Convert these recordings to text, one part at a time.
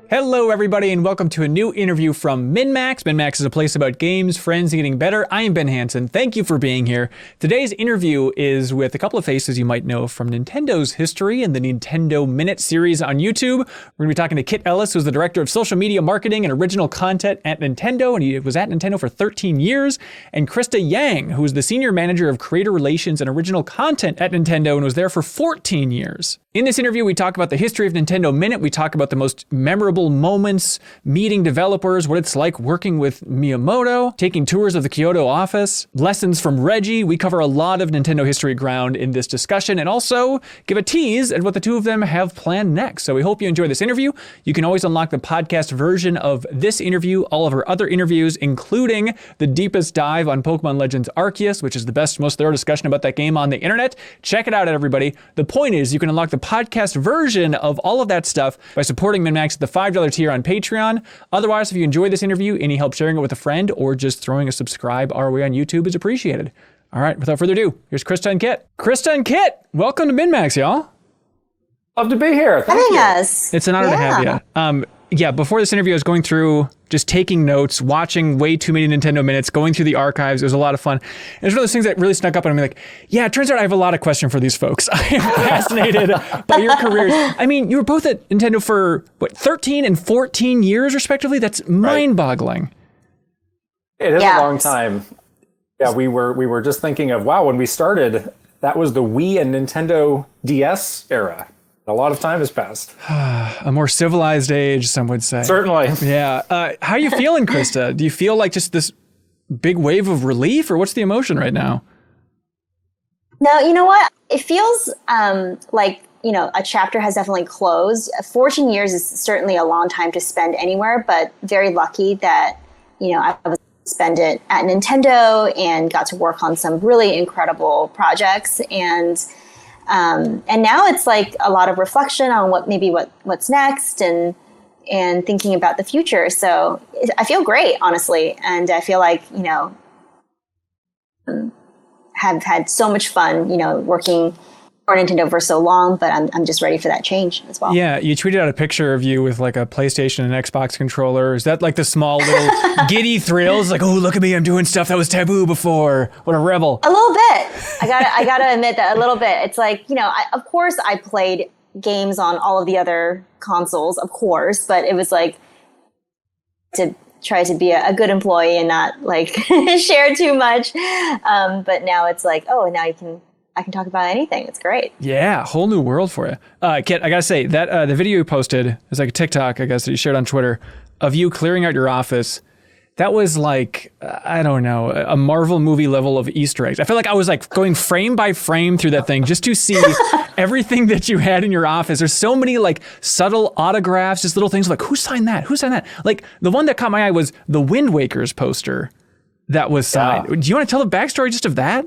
Hello, everybody, and welcome to a new interview from MinnMax. MinnMax is a place about games, friends, and getting better. I am Ben Hansen. Thank you for being here. Today's interview is with a couple of faces you might know from Nintendo's history and the Nintendo Minute series on YouTube. We're going to be talking to Kit Ellis, who's the director of social media marketing and original content at Nintendo, and he was at Nintendo for 13 years, and Krista Yang, who is the senior manager of creator relations and original content at Nintendo and was there for 14 years. In this interview, we talk about the history of Nintendo Minute. We talk about the most memorable moments, meeting developers, what it's like working with Miyamoto, taking tours of the Kyoto office, lessons from Reggie. We cover a lot of Nintendo history ground in this discussion and also give a tease at what the two of them have planned next. So we hope you enjoy this interview. You can always unlock the podcast version of this interview, all of our other interviews, including the deepest dive on Pokemon Legends Arceus, which is the best, most thorough discussion about that game on the internet. Check it out, everybody. The point is you can unlock the podcast version of all of that stuff by supporting MinnMax at the $5 tier on Patreon. Otherwise, if you enjoy this interview, any help sharing it with a friend or just throwing a subscribe our way on YouTube is appreciated. All right, without further ado, here's Krista and Kit. Krista and Kit, welcome to MinnMax, y'all. Love to be here. Thank you. Yes. It's an honor to have you. Before this interview, I was going through, just taking notes, watching way too many Nintendo Minutes, going through the archives. It was a lot of fun. And it's one of those things that really snuck up on me, like, yeah, it turns out I have a lot of questions for these folks. I am fascinated by your careers. I mean, you were both at Nintendo for, 13 and 14 years, respectively? That's mind-boggling. It is a long time. Yeah, we were just thinking of, wow, when we started, that was the Wii and Nintendo DS era. A lot of time has passed. A more civilized age, some would say. Certainly. Yeah. How are you feeling, Krista? Do you feel like just this big wave of relief, or what's the emotion right now? No, you know what? It feels like, a chapter has definitely closed. 14 years is certainly a long time to spend anywhere, but very lucky that, I was spend it at Nintendo and got to work on some really incredible projects. And now it's like a lot of reflection on what's next and thinking about the future. So I feel great, honestly. And I feel like, have had so much fun, working for Nintendo for so long, but I'm just ready for that change as well. Yeah, you tweeted out a picture of you with like a PlayStation and Xbox controller. Is that like the small little giddy thrills? Like, oh, look at me, I'm doing stuff that was taboo before. What a rebel. A little bit. I gotta admit that a little bit. It's like, of course I played games on all of the other consoles, of course, but it was like to try to be a good employee and not like share too much. But now it's like, oh, now I can talk about anything. It's great. Yeah, whole new world for you. Kit, I gotta say that the video you posted is like a TikTok, I guess, that you shared on Twitter of you clearing out your office. That was like, I don't know, a Marvel movie level of Easter eggs. I feel like I was like going frame by frame through that thing just to see everything that you had in your office. There's so many like subtle autographs, just little things like, who signed that? Who signed that? Like the one that caught my eye was the Wind Waker's poster that was signed. Yeah. Do you want to tell the backstory just of that?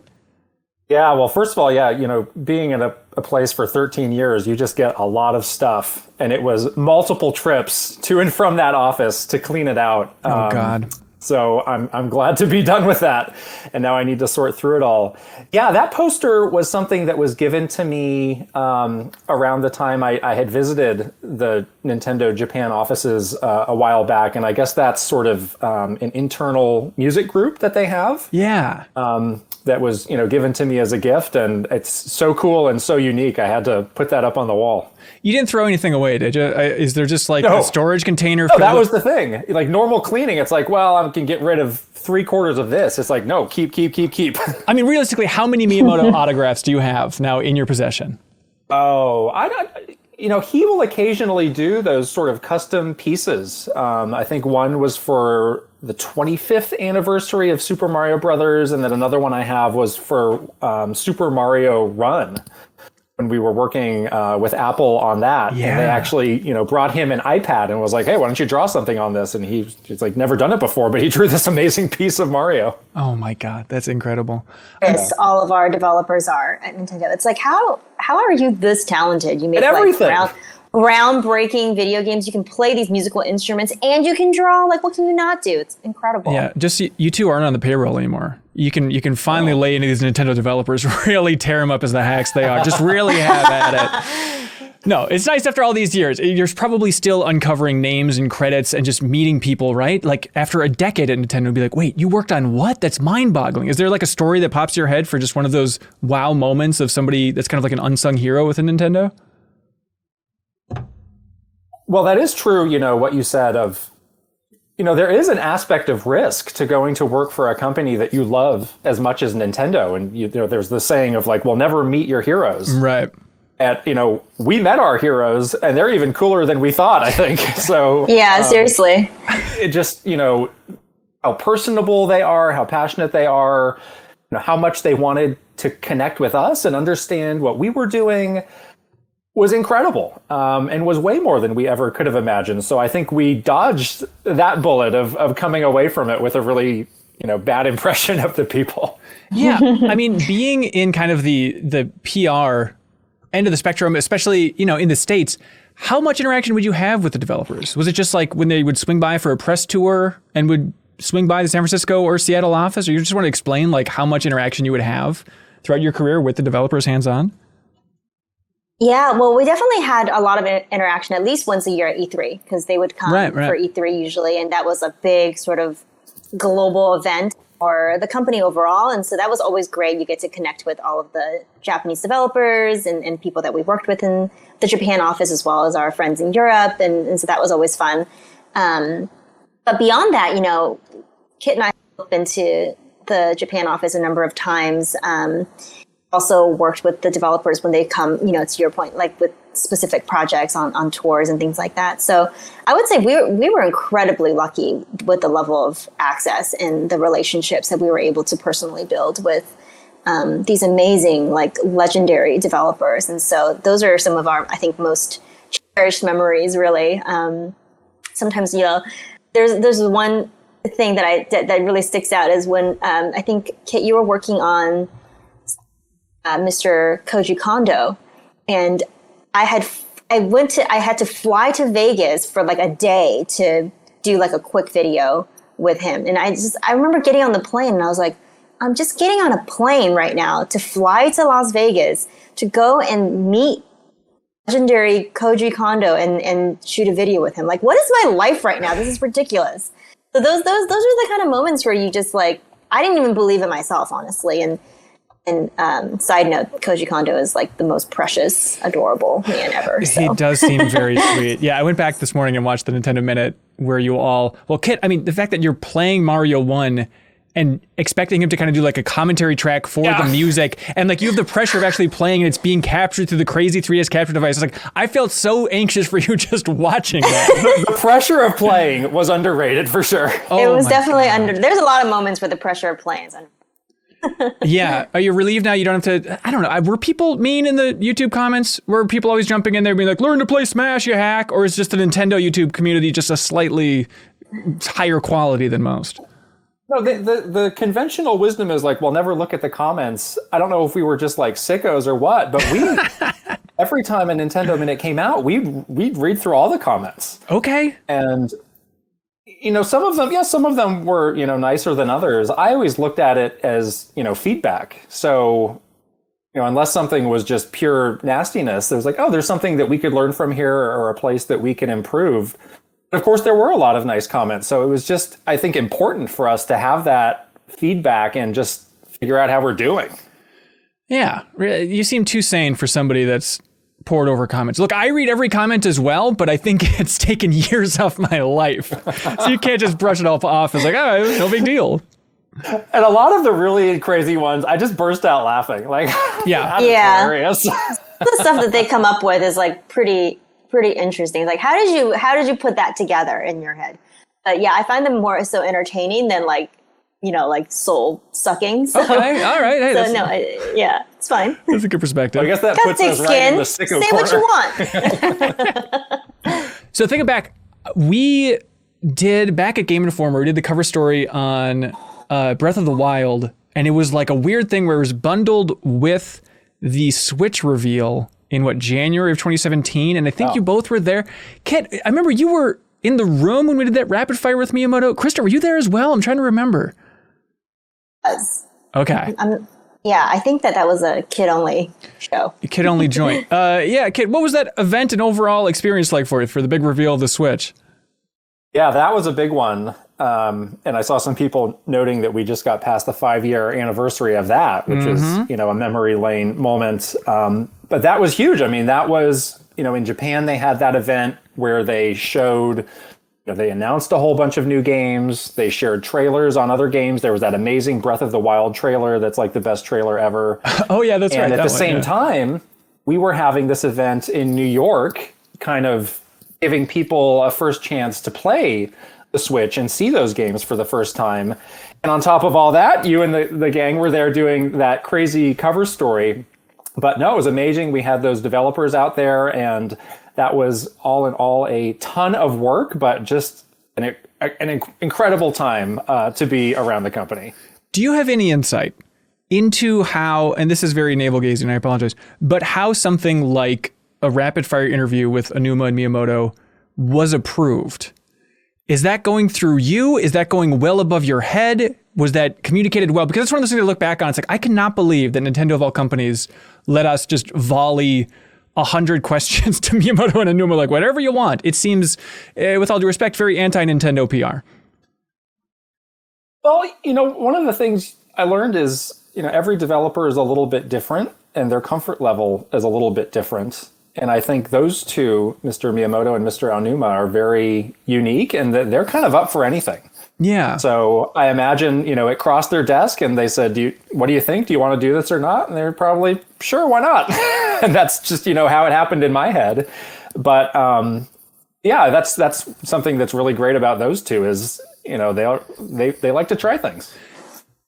Yeah, well, first of all, being in a place for 13 years, you just get a lot of stuff. And it was multiple trips to and from that office to clean it out. Oh, God. So I'm glad to be done with that. And now I need to sort through it all. Yeah, that poster was something that was given to me around the time I had visited the Nintendo Japan offices a while back. And I guess that's sort of an internal music group that they have. Yeah. That was, given to me as a gift. And it's so cool and so unique. I had to put that up on the wall. You didn't throw anything away, did you? Is there just like a storage container? No, that was the thing. Like normal cleaning, it's like, well, I can get rid of 3/4 of this. It's like, no, keep. I mean, realistically, how many Miyamoto autographs do you have now in your possession? Oh, I don't. He will occasionally do those sort of custom pieces. I think one was for the 25th anniversary of Super Mario Brothers, and then another one I have was for Super Mario Run. When we were working with Apple on that, and they actually, brought him an iPad and was like, "Hey, why don't you draw something on this?" And he's like, never done it before, but he drew this amazing piece of Mario. Oh my God, that's incredible! Yes, all of our developers are at Nintendo. It's like, how are you this talented? You make everything. Groundbreaking video games. You can play these musical instruments and you can draw. Like, what can you not do? It's incredible. Yeah, just you two aren't on the payroll anymore. You can finally lay into these Nintendo developers, really tear them up as the hacks they are. Just really have at it. No, it's nice after all these years. You're probably still uncovering names and credits and just meeting people, right? Like after a decade at Nintendo, would be like, wait, you worked on what? That's mind-boggling. Is there like a story that pops to your head for just one of those wow moments of somebody that's kind of like an unsung hero within Nintendo? Well, that is true, what you said of, there is an aspect of risk to going to work for a company that you love as much as Nintendo. And, there's the saying of like, well, never meet your heroes. Right. And, we met our heroes and they're even cooler than we thought, I think. So yeah, seriously. It just, how personable they are, how passionate they are, how much they wanted to connect with us and understand what we were doing was incredible, and was way more than we ever could have imagined. So I think we dodged that bullet of coming away from it with a really, bad impression of the people. Yeah. I mean, being in kind of the PR end of the spectrum, especially, in the States, how much interaction would you have with the developers? Was it just like when they would swing by for a press tour and would swing by the San Francisco or Seattle office? Or you just want to explain like how much interaction you would have throughout your career with the developers hands-on? Yeah, well, we definitely had a lot of interaction at least once a year at E3 because they would come for E3 usually. And that was a big sort of global event for the company overall. And so that was always great. You get to connect with all of the Japanese developers and people that we worked with in the Japan office, as well as our friends in Europe. And so that was always fun. But beyond that, Kit and I have been to the Japan office a number of times. Also worked with the developers when they come, to your point, like with specific projects on tours and things like that. So I would say we were incredibly lucky with the level of access and the relationships that we were able to personally build with these amazing, like legendary developers. And so those are some of our, I think, most cherished memories, really. Sometimes, there's one thing that really sticks out is when I think, Kit, you were working on Mr. Koji Kondo, and I had to fly to Vegas for like a day to do like a quick video with him. And I remember getting on the plane and I was like, I'm just getting on a plane right now to fly to Las Vegas to go and meet legendary Koji Kondo and shoot a video with him. Like, what is my life right now? This is ridiculous. So those are the kind of moments where you just like, I didn't even believe it myself, honestly. And side note, Koji Kondo is like the most precious, adorable man ever. So. He does seem very sweet. Yeah, I went back this morning and watched the Nintendo Minute where you all, well, Kit, I mean, the fact that you're playing Mario 1 and expecting him to kind of do like a commentary track for the music, and like you have the pressure of actually playing and it's being captured through the crazy 3DS capture device. It's like, I felt so anxious for you just watching that. The pressure of playing was underrated for sure. It was definitely there's a lot of moments where the pressure of playing is underrated. Yeah. Are you relieved now you don't have to, I don't know, were people mean in the YouTube comments? Were people always jumping in there being like, learn to play Smash, you hack? Or is just the Nintendo YouTube community just a slightly higher quality than most? No, the conventional wisdom is like, well, never look at the comments. I don't know if we were just like sickos or what, but every time a Nintendo Minute came out, we'd read through all the comments. Okay. And some of them were, nicer than others. I always looked at it as, feedback. So, unless something was just pure nastiness, there was like, oh, there's something that we could learn from here or a place that we can improve. Of course, there were a lot of nice comments. So it was just, I think, important for us to have that feedback and just figure out how we're doing. Yeah. You seem too sane for somebody that's poured over comments. Look, I read every comment as well, but I think it's taken years off my life. So you can't just brush it all off as like, oh, no big deal. And a lot of the really crazy ones, I just burst out laughing. Like, yeah. Hilarious. The stuff that they come up with is like pretty interesting. Like, how did you put that together in your head? But yeah, I find them more so entertaining than like soul sucking. So, okay, all right. Hey, yeah, it's fine. That's a good perspective. I guess that puts us right in the sicko Say corner. What you want. So thinking back, we did back at Game Informer, we did the cover story on Breath of the Wild, and it was like a weird thing where it was bundled with the Switch reveal in January of 2017, and I think you both were there. Kit, I remember you were in the room when we did that rapid fire with Miyamoto. Krista, were you there as well? I'm trying to remember. Yes. Okay. Yeah, I think that was a kid-only show. Kid-only joint. Yeah, Kid, what was that event and overall experience like for you for the big reveal of the Switch? Yeah, that was a big one. And I saw some people noting that we just got past the 5-year anniversary of that, which is, a memory lane moment. But that was huge. I mean, that was, in Japan, they had that event where they showed, they announced a whole bunch of new games. They shared trailers on other games. There was that amazing Breath of the Wild trailer that's like the best trailer ever. Oh, yeah, that's right. And at the same time, we were having this event in New York, kind of giving people a first chance to play the Switch and see those games for the first time. And on top of all that, you and the gang were there doing that crazy cover story. But no, it was amazing. We had those developers out there, and that was all in all a ton of work, but just an incredible time to be around the company. Do you have any insight into how, and this is very navel-gazing, I apologize, but how something like a rapid-fire interview with Aonuma and Miyamoto was approved? Is that going through you? Is that going well above your head? Was that communicated well? Because it's one of those things to look back on. It's like, I cannot believe that Nintendo of all companies let us just volley 100 questions to Miyamoto and Aonuma, like whatever you want. It seems, with all due respect, very anti-Nintendo PR. Well, one of the things I learned is, every developer is a little bit different and their comfort level is a little bit different. And I think those two, Mr. Miyamoto and Mr. Aonuma, are very unique and they're kind of up for anything. Yeah. So I imagine, it crossed their desk and they said, what do you think? Do you want to do this or not? And they're probably, sure, why not? And that's just, how it happened in my head. But yeah, that's something that's really great about those two is, they like to try things.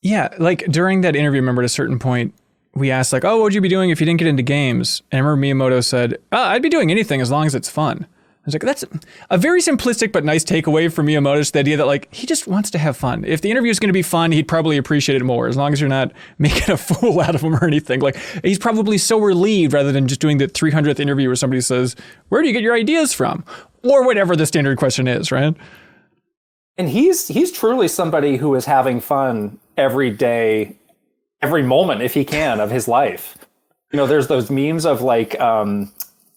Yeah. Like during that interview, remember at a certain point, we asked like, oh, what would you be doing if you didn't get into games? And I remember Miyamoto said, I'd be doing anything as long as it's fun. I was like, that's a very simplistic but nice takeaway from Miyamoto, just the idea that like, he just wants to have fun. If the interview is going to be fun, he'd probably appreciate it more, as long as you're not making a fool out of him or anything. Like, he's probably so relieved rather than just doing the 300th interview where somebody says, where do you get your ideas from? Or whatever the standard question is, right? And he's truly somebody who is having fun every day, every moment, if he can, of his life. There's those memes of like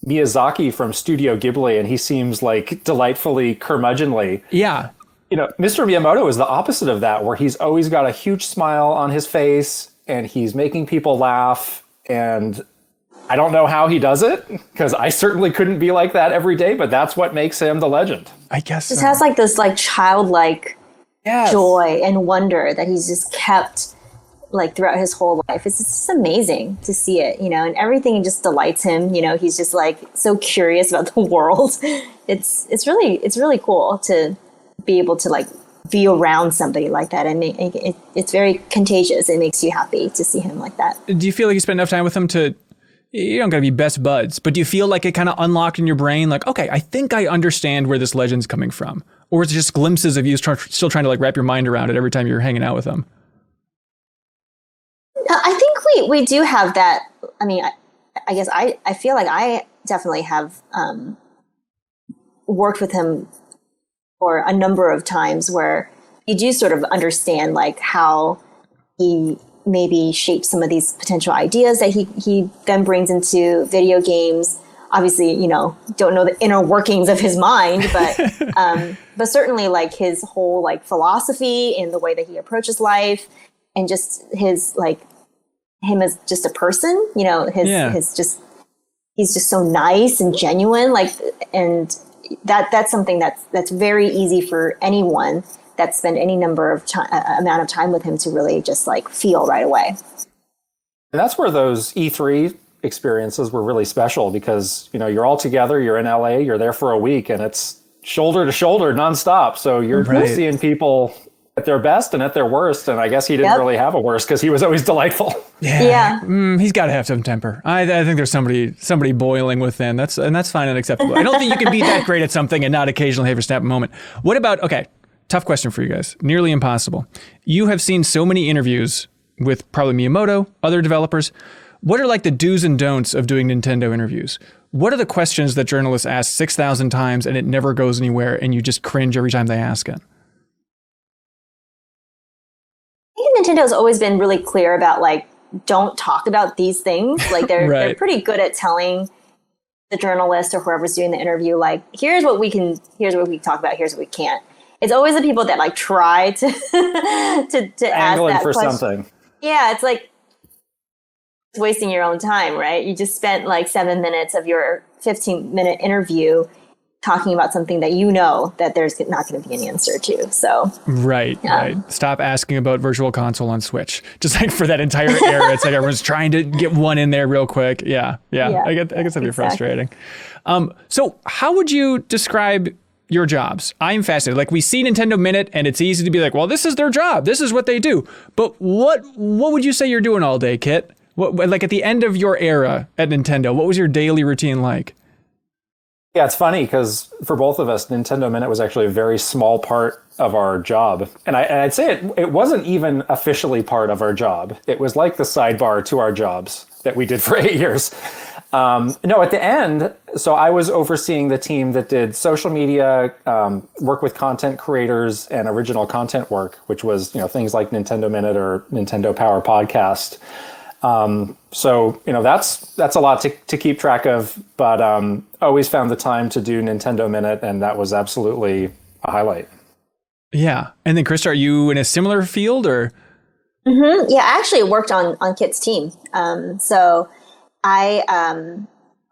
Miyazaki from Studio Ghibli, and he seems like delightfully curmudgeonly. Yeah. Mr. Miyamoto is the opposite of that, where he's always got a huge smile on his face and he's making people laugh. And I don't know how he does it, because I certainly couldn't be like that every day, but that's what makes him the legend. I guess Just has like this like childlike Yes. joy and wonder that he's just kept like throughout his whole life. It's just amazing to see it, and everything just delights him. He's just like so curious about the world. It's really cool to be able to like be around somebody like that, and it's very contagious. It makes you happy to see him like that. Do you feel like you spent enough time with him to, you don't gotta be best buds, but do you feel like it kind of unlocked in your brain, like, okay, I think I understand where this legend's coming from? Or is it just glimpses of you still trying to like wrap your mind around it every time you're hanging out with him? I think we do have that. I mean, I guess I feel like I definitely have worked with him for a number of times where you do sort of understand like how he maybe shapes some of these potential ideas that he then brings into video games. Obviously, don't know the inner workings of his mind, but certainly like his whole like philosophy and the way that he approaches life, and just his like him as just a person, his just, he's just so nice and genuine. Like, and that's something that's very easy for anyone that spend any number of amount of time with him to really just like feel right away. And that's where those E3 experiences were really special, because, you're all together, you're in LA, you're there for a week, and it's shoulder to shoulder nonstop. So you're seeing people at their best and at their worst. And I guess he didn't really have a worst, because he was always delightful. Yeah. He's got to have some temper. I think there's somebody boiling within. That's fine and acceptable. I don't think you can be that great at something and not occasionally have your snap moment. What about, okay, tough question for you guys. Nearly impossible. You have seen so many interviews with probably Miyamoto, other developers. What are like the do's and don'ts of doing Nintendo interviews? What are the questions that journalists ask 6,000 times and it never goes anywhere and you just cringe every time they ask it? I think Nintendo's always been really clear about like don't talk about these things. Like they're Right. pretty good at telling the journalist or whoever's doing the interview, like, here's what we can talk about, here's what we can't. It's always the people that like try to to ask Angling that for question. something. Yeah, it's like wasting your own time, right? You just spent like 7 minutes of your 15-minute interview talking about something that you know that there's not going to be an answer to. So Right. Stop asking about Virtual Console on Switch. Just like for that entire era, it's like everyone's trying to get one in there real quick. Yeah. I guess that'd be frustrating. So how would you describe your jobs? I'm fascinated. Like we see Nintendo Minute and it's easy to be like, well, this is their job. This is what they do. But what would you say you're doing all day, Kit? What, like at the end of your era at Nintendo, what was your daily routine like? Yeah, it's funny because for both of us, Nintendo Minute was actually a very small part of our job. And I'd say it wasn't even officially part of our job. It was like the sidebar to our jobs that we did for 8 years. No, at the end, so I was overseeing the team that did social media, work with content creators and original content work, which was, things like Nintendo Minute or Nintendo Power Podcast. So, that's a lot to keep track of, but always found the time to do Nintendo Minute, and that was absolutely a highlight. Yeah. And then, Krista, are you in a similar field or? Mm-hmm. Yeah, I actually worked on Kit's team. So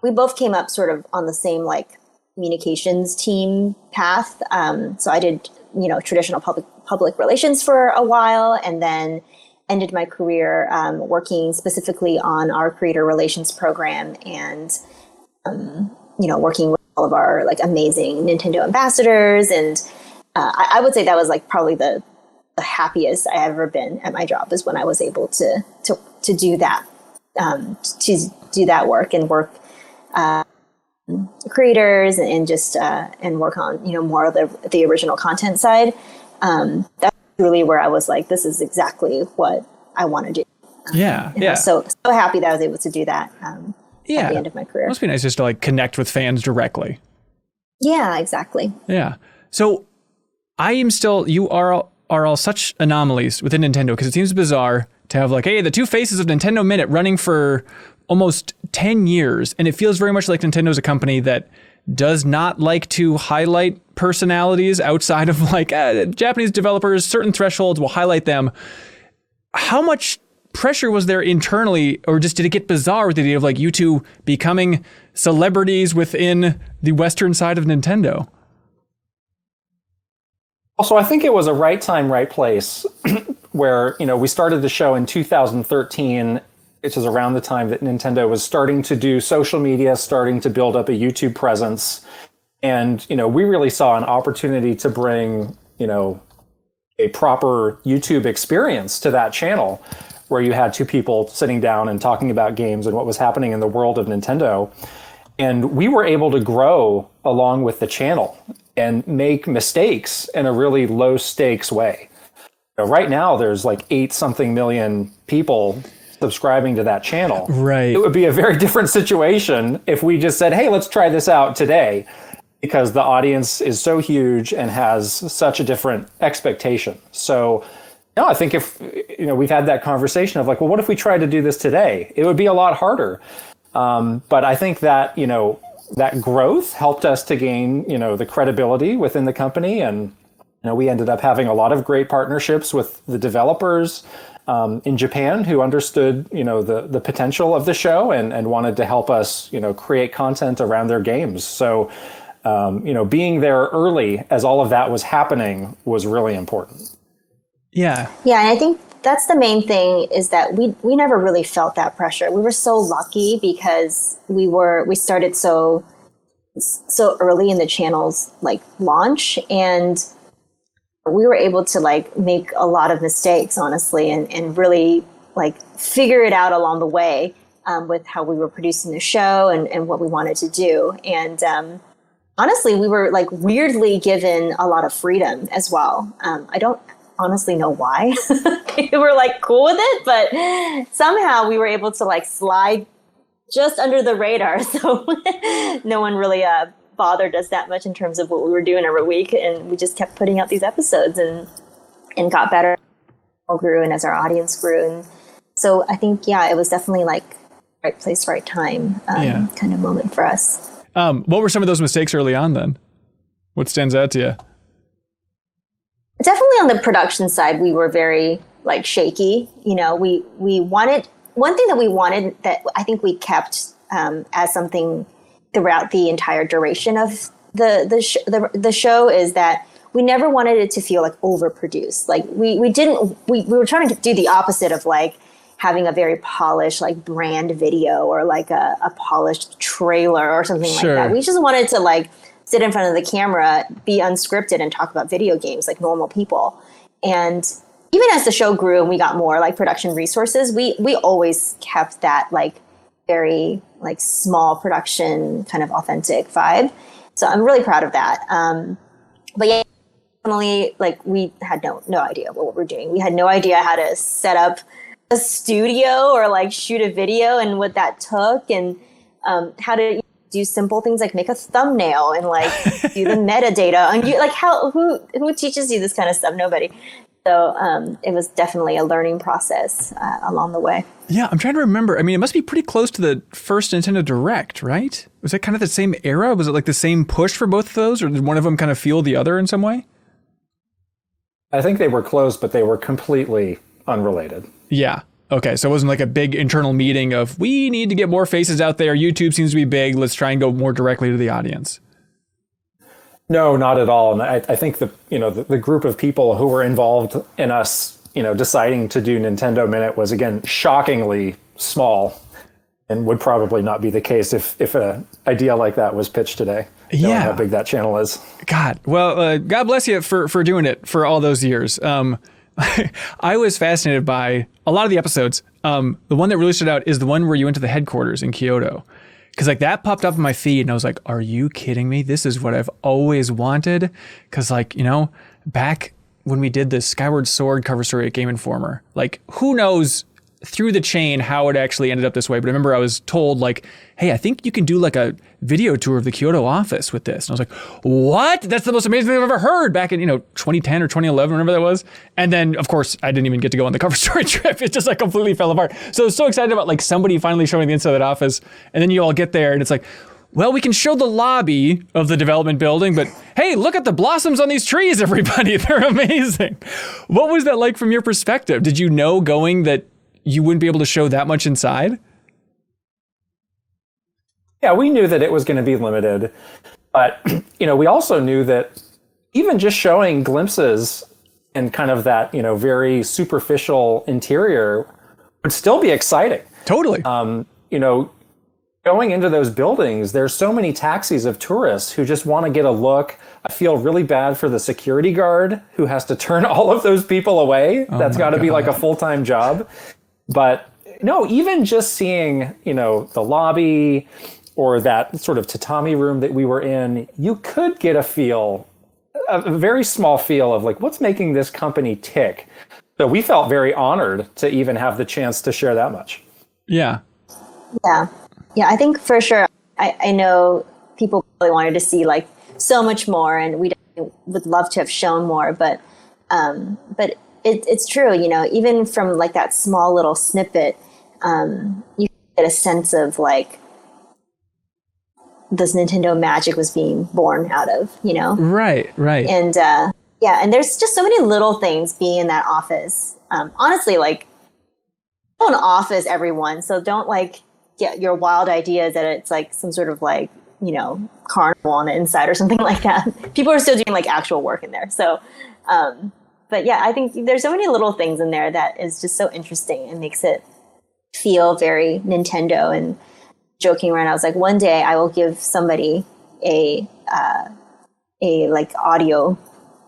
we both came up sort of on the same like communications team path. So I did, traditional public relations for a while, and then ended my career working specifically on our creator relations program and, working with all of our like amazing Nintendo ambassadors. And I would say that was like probably the happiest I ever been at my job is when I was able to do that, to do that work and work creators and just and work on more of the original content side. That's really where I was like, this is exactly what I want to do. Yeah. I was so happy that I was able to do that at the end of my career. It must be nice just to like connect with fans directly. Yeah, exactly. Yeah. So you are all such anomalies within Nintendo because it seems bizarre to have like, hey, the two faces of Nintendo Minute running for almost 10 years. And it feels very much like Nintendo's a company that does not like to highlight personalities outside of like Japanese developers. Certain thresholds will highlight them. How much pressure was there internally, or just did it get bizarre with the idea of like you two becoming celebrities within the Western side of Nintendo? Also, I think it was a right time, right place where, we started the show in 2013, which is around the time that Nintendo was starting to do social media, starting to build up a YouTube presence. And, we really saw an opportunity to bring, a proper YouTube experience to that channel where you had two people sitting down and talking about games and what was happening in the world of Nintendo. And we were able to grow along with the channel and make mistakes in a really low stakes way. Right now, there's like 8-something million people subscribing to that channel. Right. It would be a very different situation if we just said, hey, let's try this out today, because the audience is so huge and has such a different expectation. So, I think if, we've had that conversation of like, well, what if we tried to do this today? It would be a lot harder. But I think that, that growth helped us to gain, the credibility within the company. And, we ended up having a lot of great partnerships with the developers in Japan who understood, the potential of the show and wanted to help us, create content around their games. So, being there early as all of that was happening was really important. Yeah. Yeah, and I think that's the main thing is that we never really felt that pressure. We were so lucky because we started so early in the channel's like launch, and we were able to like make a lot of mistakes, honestly, and really like figure it out along the way with how we were producing the show and what we wanted to do. And honestly, we were like weirdly given a lot of freedom as well. I don't honestly know why. We were like cool with it, but somehow we were able to like slide just under the radar. So no one really bothered us that much in terms of what we were doing every week. And we just kept putting out these episodes and got better, grew, and as our audience grew. And So I think, yeah, it was definitely like right place, right time kind of moment for us. What were some of those mistakes early on then? What stands out to you? Definitely on the production side, we were very like shaky. You know, we wanted, one thing that we wanted that I think we kept as something throughout the entire duration of the show is that we never wanted it to feel like overproduced. Like we were trying to do the opposite of like having a very polished like brand video or like a polished trailer or something like that. We just wanted to like sit in front of the camera, be unscripted, and talk about video games like normal people. And even as the show grew and we got more like production resources, we always kept that like very like small production kind of authentic vibe. So I'm really proud of that. But yeah, definitely like we had no idea what we were doing. We had no idea how to set up a studio or like shoot a video and what that took, and how to do simple things like make a thumbnail and like do the metadata. And you like who teaches you this kind of stuff? Nobody. So it was definitely a learning process along the way. Yeah, I'm trying to remember. I mean, it must be pretty close to the first Nintendo Direct, right? Was it kind of the same era? Was it like the same push for both of those, or did one of them kind of fuel the other in some way? I think they were close, but they were completely unrelated. Yeah. Okay. So it wasn't like a big internal meeting of, we need to get more faces out there. YouTube seems to be big. Let's try and go more directly to the audience. No, not at all. And I think the group of people who were involved in us, deciding to do Nintendo Minute was, again, shockingly small, and would probably not be the case if an idea like that was pitched today. Knowing how big that channel is. God. Well, God bless you for doing it for all those years. I was fascinated by a lot of the episodes. The one that really stood out is the one where you went to the headquarters in Kyoto. Because like that popped up in my feed and I was like, are you kidding me? This is what I've always wanted. Because like, back when we did the Skyward Sword cover story at Game Informer, like who knows through the chain how it actually ended up this way. But I remember I was told like, hey, I think you can do like a video tour of the Kyoto office with this. And I was like, what? That's the most amazing thing I've ever heard back in, 2010 or 2011, whenever that was. And then of course I didn't even get to go on the cover story trip. It just like completely fell apart. So I was so excited about like somebody finally showing the inside of that office. And then you all get there and it's like, well, we can show the lobby of the development building, but hey, look at the blossoms on these trees, everybody. They're amazing. What was that like from your perspective? Did you know going that you wouldn't be able to show that much inside? Yeah, we knew that it was going to be limited, but we also knew that even just showing glimpses and kind of that very superficial interior would still be exciting. Totally. Going into those buildings, there's so many taxis of tourists who just want to get a look. I feel really bad for the security guard who has to turn all of those people away. That's got to be like a full-time job. But no, even just seeing, the lobby or that sort of tatami room that we were in, you could get a very small feel of like, what's making this company tick? So we felt very honored to even have the chance to share that much. Yeah. Yeah. Yeah, I think for sure, I know people really wanted to see like so much more, and we would love to have shown more, but it's true, even from like that small little snippet, you get a sense of like this Nintendo magic was being born out of, Right. And and there's just so many little things being in that office. Honestly, like, don't office everyone, so don't like get your wild ideas that it's like some sort of like, carnival on the inside or something like that. People are still doing like actual work in there. So, but yeah, I think there's so many little things in there that is just so interesting and makes it feel very Nintendo. And joking around, I was like, one day I will give somebody a like audio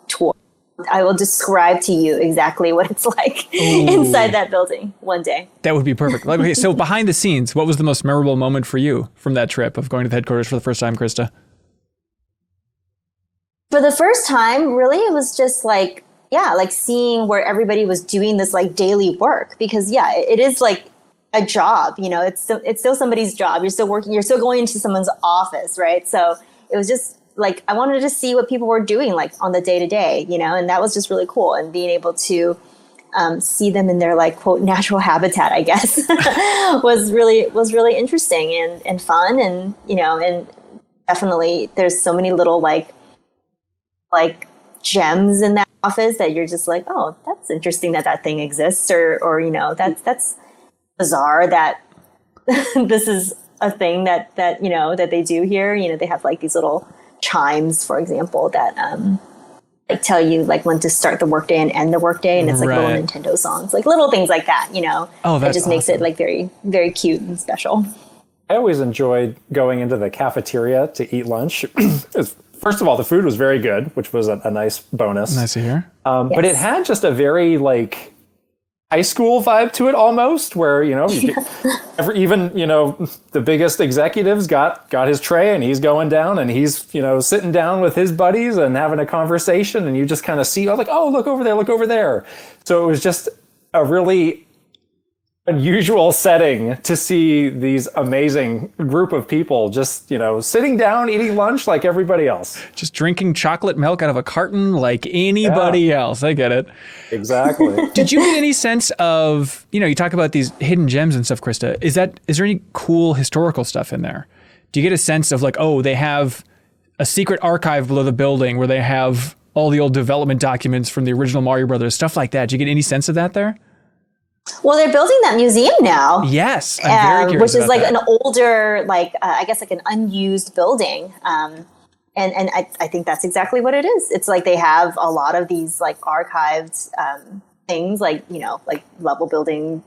tour. I will describe to you exactly what it's like inside that building one day. That would be perfect. Okay, so behind the scenes, what was the most memorable moment for you from that trip of going to the headquarters for the first time, Krista? For the first time, really, it was just like, like seeing where everybody was doing this like daily work, because it is like a job, it's still somebody's job. You're still working, you're still going into someone's office, right? So it was just like, I wanted to see what people were doing like on the day to day, and that was just really cool. And being able to see them in their like quote natural habitat, I guess, was really interesting and fun. And, and definitely there's so many little like gems in that office that you're just like, oh, that's interesting that thing exists, or that's bizarre that this is a thing that they do here. They have like these little chimes, for example, that like tell you like when to start the workday and end the workday, and it's like little Nintendo songs, like little things like that. Oh, that just makes it like very, very cute and special. I always enjoyed going into the cafeteria to eat lunch. First of all, the food was very good, which was a nice bonus. Nice to hear. Yes. But it had just a very like high school vibe to it almost, where even the biggest executives got his tray and he's going down and he's sitting down with his buddies and having a conversation, and you just kind of see, like, oh, look over there. So it was just a really unusual setting to see these amazing group of people just sitting down eating lunch like everybody else, just drinking chocolate milk out of a carton like anybody else. I get it. Exactly. Did you get any sense of, you talk about these hidden gems and stuff, Krista, is there any cool historical stuff in there? Do you get a sense of like, oh, they have a secret archive below the building where they have all the old development documents from the original Mario Brothers, stuff like that? Do you get any sense of that there? Well, they're building that museum now. Yes, I'm very curious which is like that. an older, I guess like an unused building. And I think that's exactly what it is. It's like they have a lot of these like archived things, like like level building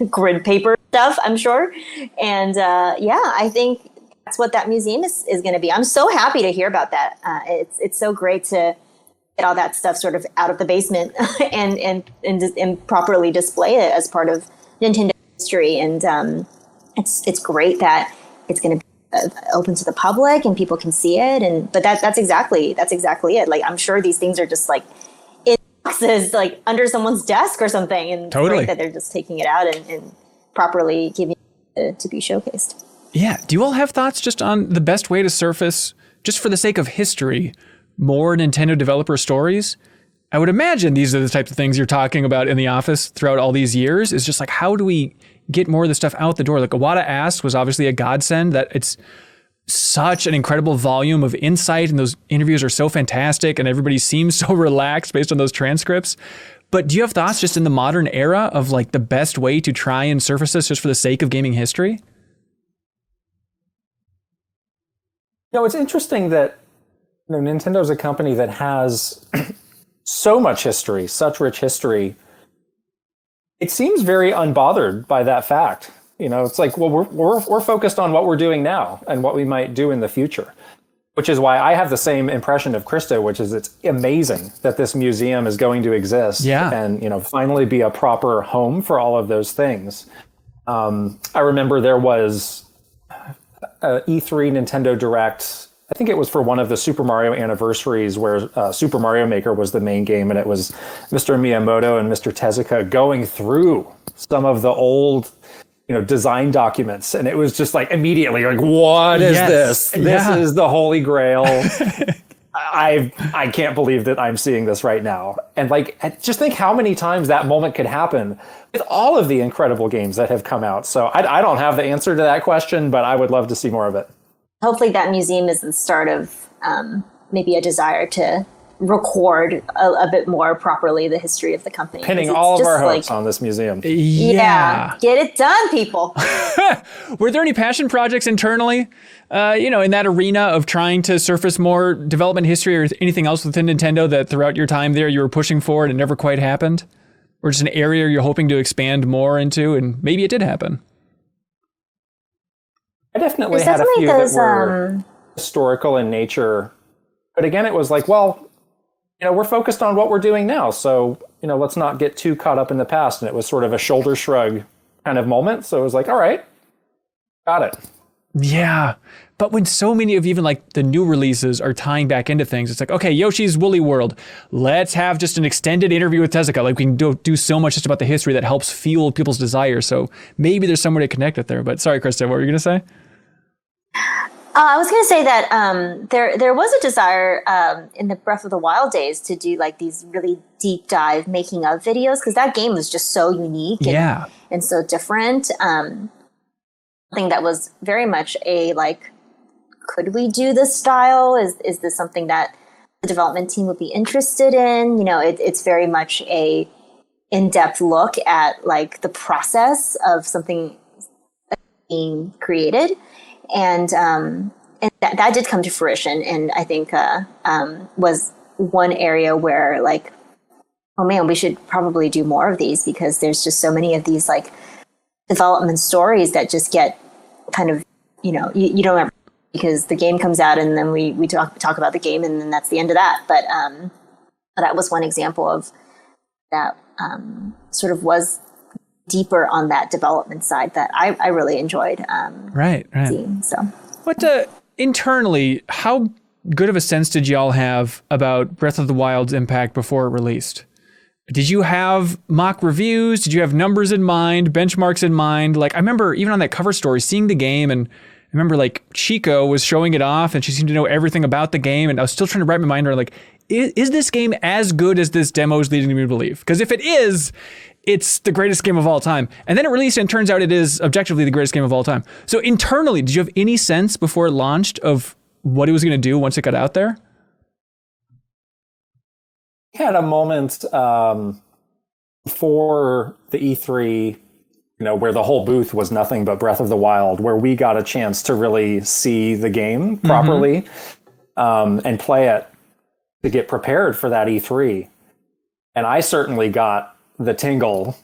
grid paper stuff, I'm sure. And I think that's what that museum is going to be. I'm so happy to hear about that. It's so great to get all that stuff sort of out of the basement and properly display it as part of Nintendo history. And it's great that it's going to be open to the public and people can see it. But that's exactly it. Like, I'm sure these things are just like in boxes, like under someone's desk or something. And totally. It's great that they're just taking it out and properly giving it to be showcased. Yeah. Do you all have thoughts just on the best way to surface, just for the sake of history, more Nintendo developer stories? I would imagine these are the types of things you're talking about in the office throughout all these years. Is just like, how do we get more of this stuff out the door? Like Iwata Asks was obviously a godsend, that it's such an incredible volume of insight, and those interviews are so fantastic, and everybody seems so relaxed based on those transcripts. But do you have thoughts just in the modern era of like the best way to try and surface this just for the sake of gaming history? It's interesting that Nintendo's a company that has so much history, such rich history. It seems very unbothered by that fact. It's like, well, we're focused on what we're doing now and what we might do in the future, which is why I have the same impression of Krista, which is it's amazing that this museum is going to exist and, finally be a proper home for all of those things. I remember there was E3 Nintendo Direct. I think it was for one of the Super Mario anniversaries where Super Mario Maker was the main game, and it was Mr. Miyamoto and Mr. Tezuka going through some of the old, design documents, and it was just like immediately like, what is this? This is the Holy Grail. I can't believe that I'm seeing this right now. And like, just think how many times that moment could happen with all of the incredible games that have come out. So I don't have the answer to that question, but I would love to see more of it. Hopefully that museum is the start of maybe a desire to record a bit more properly the history of the company. Pinning all of our hopes on this museum. Yeah. Get it done, people. Were there any passion projects internally, in that arena of trying to surface more development history or anything else within Nintendo that throughout your time there you were pushing for and it never quite happened? Or just an area you're hoping to expand more into and maybe it did happen? I definitely had a few that were historical in nature. But again, it was like, well, we're focused on what we're doing now. So, let's not get too caught up in the past. And it was sort of a shoulder shrug kind of moment. So it was like, all right, got it. Yeah. But when so many of even like the new releases are tying back into things, it's like, okay, Yoshi's Woolly World, let's have just an extended interview with Tezuka. Like we can do so much just about the history that helps fuel people's desire. So maybe there's somewhere to connect it there. But sorry, Krista, what were you going to say? I was going to say that there was a desire in the Breath of the Wild days to do like these really deep dive making of videos, because that game was just so unique and so different. Something that was very much a like, could we do this style? Is this something that the development team would be interested in? You know, it's very much a in-depth look at like the process of something being created, and that did come to fruition, and I think was one area where like, oh man, we should probably do more of these, because there's just so many of these like development stories that just get kind of, you know, you don't ever, because the game comes out and then we talk about the game and then that's the end of that. But that was one example of that sort of was deeper on that development side that I really enjoyed seeing. So what internally, how good of a sense did y'all have about Breath of the Wild's impact before it released? Did you have mock reviews? Did you have numbers in mind, benchmarks in mind? Like, I remember even on that cover story, seeing the game, and I remember like Chico was showing it off and she seemed to know everything about the game. And I was still trying to wrap my mind around like, is this game as good as this demo is leading me to believe? Because if it is, it's the greatest game of all time. And then it released and it turns out it is objectively the greatest game of all time. So internally, did you have any sense before it launched of what it was going to do once it got out there? Had a moment before the E3, you know, where the whole booth was nothing but Breath of the Wild, where we got a chance to really see the game properly and play it to get prepared for that E3. And I certainly got the tingle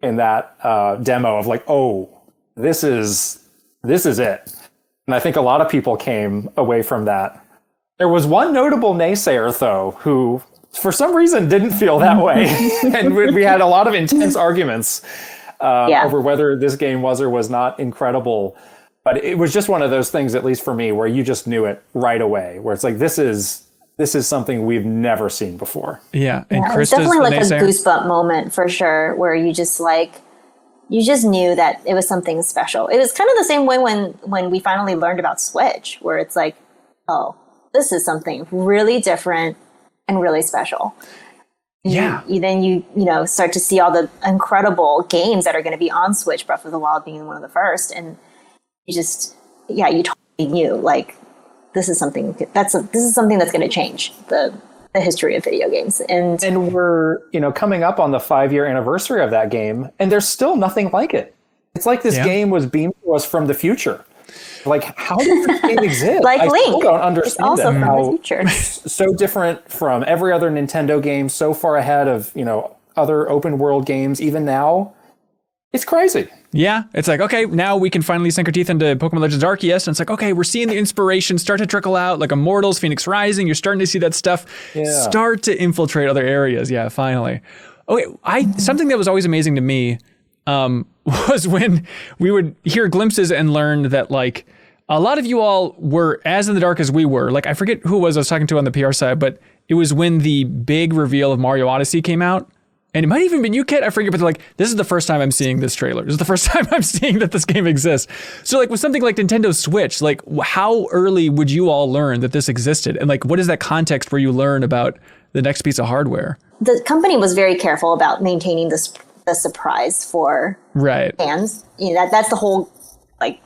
in that demo of like, oh, this is it. And I think a lot of people came away from that. There was one notable naysayer, though, who for some reason didn't feel that way. And we had a lot of intense arguments over whether this game was or was not incredible. But it was just one of those things, at least for me, where you just knew it right away, where it's like, this is something we've never seen before. Yeah. And it was definitely like a goosebump moment for sure, where you just knew that it was something special. It was kind of the same way when we finally learned about Switch, where it's like, oh, this is something really different and really special. Yeah. You start to see all the incredible games that are going to be on Switch, Breath of the Wild being one of the first. And you just, you totally knew, like, this is something that's going to change the history of video games. And we're, coming up on the 5-year anniversary of that game, and there's still nothing like it. It's like this game was beamed to us from the future. Like, how does this game exist? Like I Link. still don't understand it's also from how the future. So different from every other Nintendo game, so far ahead of, other open world games, even now. It's crazy. Yeah, it's like, okay, now we can finally sink our teeth into Pokemon Legends Arceus, and it's like, okay, we're seeing the inspiration start to trickle out, like Immortals, Phoenix Rising, you're starting to see that stuff start to infiltrate other areas. Yeah, finally. Okay, something that was always amazing to me was when we would hear glimpses and learn that, like, a lot of you all were as in the dark as we were. Like, I forget who it was I was talking to on the PR side, but it was when the big reveal of Mario Odyssey came out. And it might even been you, Kit, I forget, but they're like, this is the first time I'm seeing this trailer. This is the first time I'm seeing that this game exists. So, like, with something like Nintendo Switch, like, how early would you all learn that this existed? And, like, what is that context where you learn about the next piece of hardware? The company was very careful about maintaining the surprise for fans. That's the whole, like,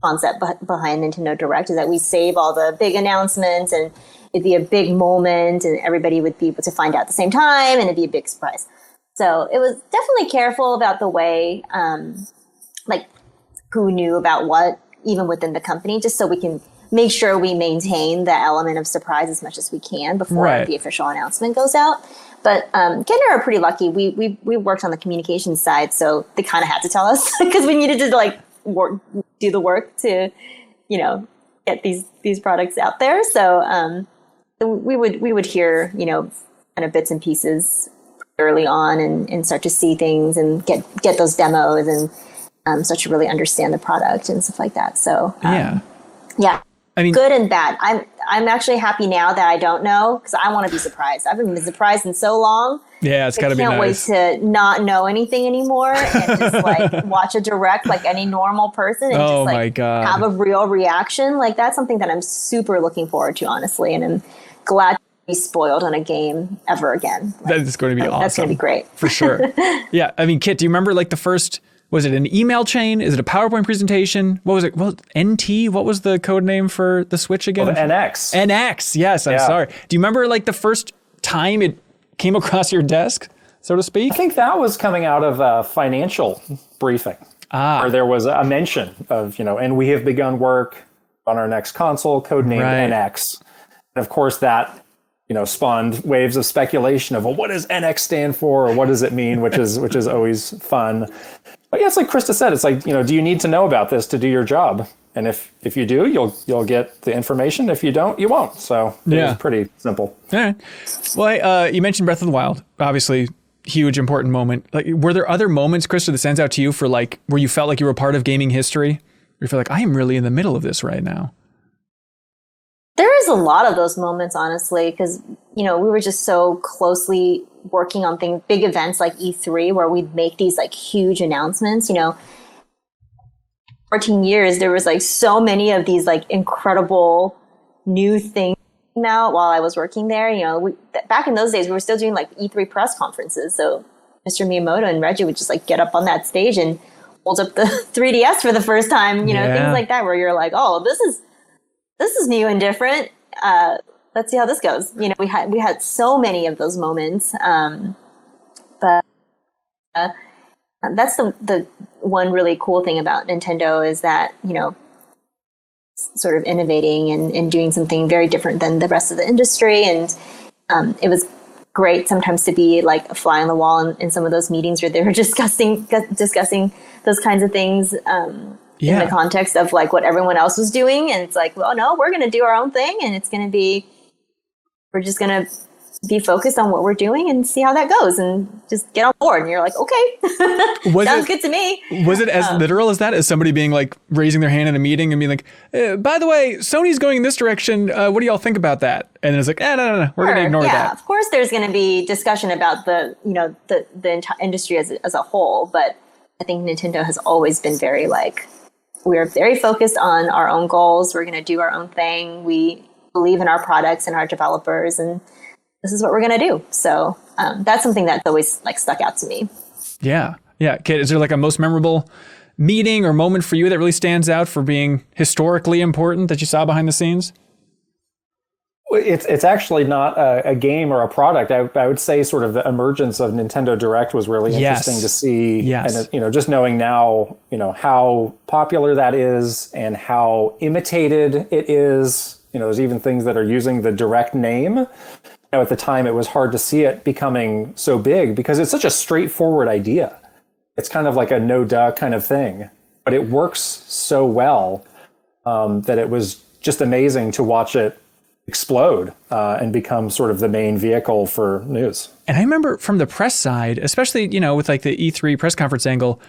concept behind Nintendo Direct, is that we save all the big announcements and it'd be a big moment and everybody would be able to find out at the same time and it'd be a big surprise. So it was definitely careful about the way, like, who knew about what, even within the company, just so we can make sure we maintain the element of surprise as much as we can before the official announcement goes out. But Ken and I are pretty lucky. We worked on the communications side, so they kind of had to tell us because we needed to, like, do the work to, get these products out there. So we would hear, kind of bits and pieces early on and start to see things and get those demos and start to really understand the product and stuff like that. So yeah. I mean, good and bad. I'm actually happy now that I don't know, because I want to be surprised. I've been surprised in so long. Yeah, it's got to be nice. I can't wait to not know anything anymore and just like watch a direct like any normal person and just like have a real reaction. Like that's something that I'm super looking forward to, honestly, and I'm glad to be spoiled on a game ever again. Like, that is going to be awesome. That's going to be great. For sure. Yeah, I mean, Kit, do you remember like the first, was it an email chain? Is it a PowerPoint presentation? What was it? Well, NT? What was the code name for the Switch again? NX. NX, yes, I'm sorry. Do you remember like the first time it came across your desk, so to speak? I think that was coming out of a financial briefing where there was a mention of, and we have begun work on our next console, codenamed NX. And of course that, spawned waves of speculation of, well, what does NX stand for? Or what does it mean? Which is always fun. But yeah, it's like Krista said, it's like, do you need to know about this to do your job? And if you do, you'll get the information. If you don't, you won't. So it's pretty simple. All right. Well, you mentioned Breath of the Wild, obviously huge, important moment. Like, were there other moments, Krista, that stands out to you for like, where you felt like you were part of gaming history? Where you feel like, I am really in the middle of this right now? There is a lot of those moments, honestly, because, we were just so closely working on big events like E3, where we'd make these like huge announcements, 14 years, there was like so many of these like incredible new things out while I was working there. Back in those days, we were still doing like E3 press conferences. So Mr. Miyamoto and Reggie would just like get up on that stage and hold up the 3DS for the first time, things like that, where you're like, oh, this is new and different. Let's see how this goes. We had so many of those moments. But that's the one really cool thing about Nintendo is that, sort of innovating and doing something very different than the rest of the industry. And it was great sometimes to be like a fly on the wall in some of those meetings where they were discussing those kinds of things in the context of like what everyone else was doing. And it's like, well, no, we're going to do our own thing. And we're just going to be focused on what we're doing and see how that goes and just get on board. And you're like, okay, sounds good to me. Was it as literal as that, as somebody being like raising their hand in a meeting and being like, by the way, Sony's going in this direction. What do y'all think about that? And it's like, no, we're going to ignore that. Yeah, of course there's going to be discussion about the entire industry as a whole. But I think Nintendo has always been very like, we're very focused on our own goals. We're going to do our own thing. We believe in our products and our developers, and this is what we're going to do. So that's something that's always like stuck out to me. Yeah. Kit, is there like a most memorable meeting or moment for you that really stands out for being historically important that you saw behind the scenes? It's actually not a game or a product. I would say sort of the emergence of Nintendo Direct was really interesting to see. Yes. And, just knowing now, how popular that is and how imitated it is. There's even things that are using the Direct name. At the time, it was hard to see it becoming so big because it's such a straightforward idea. It's kind of like a no-duh kind of thing, but it works so well that it was just amazing to watch it explode and become sort of the main vehicle for news. And I remember from the press side, especially, with like the E3 press conference angle,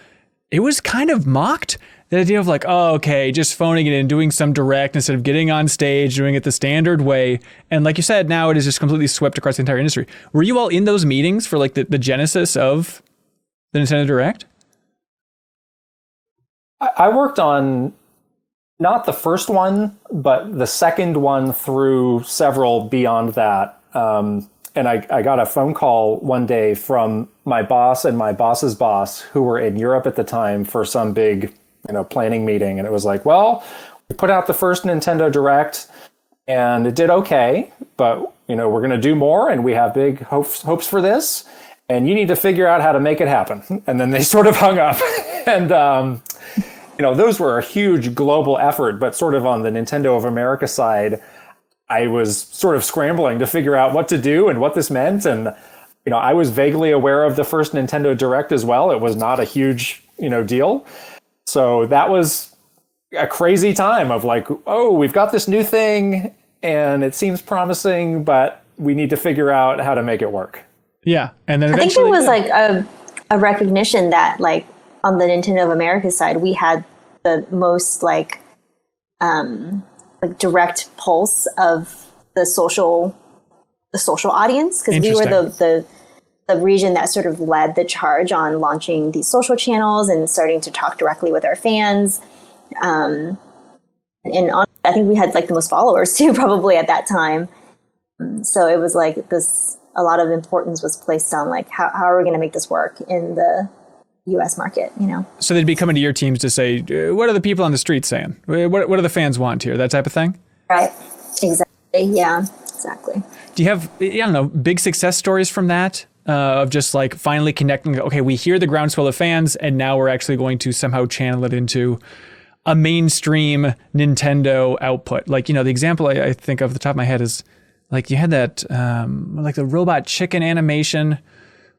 it was kind of mocked. The idea of like, oh, okay, just phoning it in, doing some direct instead of getting on stage, doing it the standard way. And like you said, now it is just completely swept across the entire industry. Were you all in those meetings for like the genesis of the Nintendo Direct? I worked on not the first one, but the second one through several beyond that. And I got a phone call one day from my boss and my boss's boss, who were in Europe at the time for some big, planning meeting. And it was like, well, we put out the first Nintendo Direct and it did okay, but, we're going to do more and we have big hopes for this. And you need to figure out how to make it happen. And then they sort of hung up. And, those were a huge global effort, but sort of on the Nintendo of America side, I was sort of scrambling to figure out what to do and what this meant. And, I was vaguely aware of the first Nintendo Direct as well. It was not a huge, deal. So that was a crazy time of like, oh, we've got this new thing and it seems promising, but we need to figure out how to make it work. Yeah. And then I think there was like a recognition that like on the Nintendo of America side, we had the most like like direct pulse of the social audience, because we were the region that sort of led the charge on launching these social channels and starting to talk directly with our fans. And I think we had like the most followers too, probably at that time. So it was like a lot of importance was placed on like, how are we going to make this work in the US market, you know? So they'd be coming to your teams to say, what are the people on the street saying? What do the fans want here? That type of thing? Right. Exactly. Yeah, exactly. Do you have, I don't know, big success stories from that? Of just like finally connecting, okay, we hear the groundswell of fans and now we're actually going to somehow channel it into a mainstream Nintendo output. Like, you know, the example I think of the top of my head is like you had that, like the robot chicken animation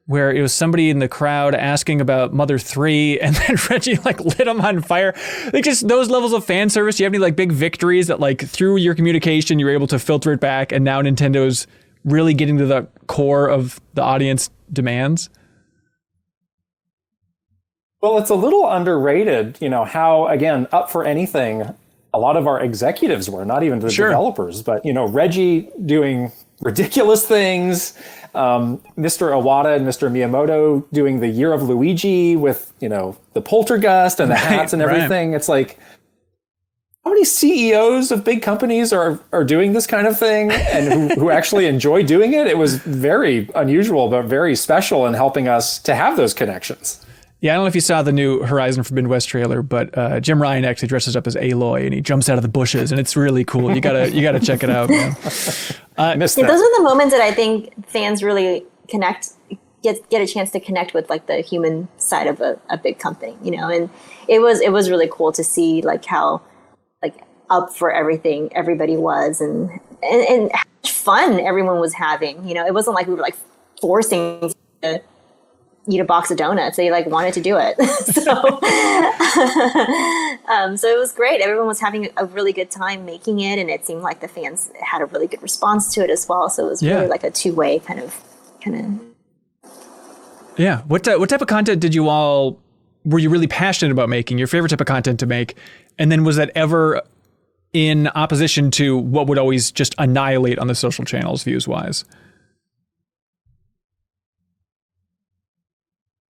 where it was somebody in the crowd asking about Mother 3 and then Reggie like lit them on fire. Like just those levels of fan service. Do you have any like big victories that like through your communication, you were able to filter it back and now Nintendo's really getting to the core of the audience demands? Well, it's a little underrated, you know, how, again, up for anything, a lot of our executives were, not even the developers, but, you know, Reggie doing ridiculous things, Mr. Iwata and Mr. Miyamoto doing the Year of Luigi with, you know, the poltergeist and the hats and everything. Right. It's like, how many CEOs of big companies are doing this kind of thing and who actually enjoy doing it? It was very unusual, but very special in helping us to have those connections. Yeah, I don't know if you saw the new Horizon Forbidden West trailer, but Jim Ryan actually dresses up as Aloy and he jumps out of the bushes and it's really cool. You gotta check it out, man. Those are the moments that I think fans really get a chance to connect with, like the human side of a big company, you know. And it was really cool to see like how like up for everything everybody was and how much fun everyone was having. You know, it wasn't like we were like forcing to eat a box of donuts. They like wanted to do it. So it was great. Everyone was having a really good time making it, and it seemed like the fans had a really good response to it as well. So it was really like a two-way kind of. Yeah. What type of content were you really passionate about making? Your favorite type of content to make? And then was that ever in opposition to what would always just annihilate on the social channels views-wise?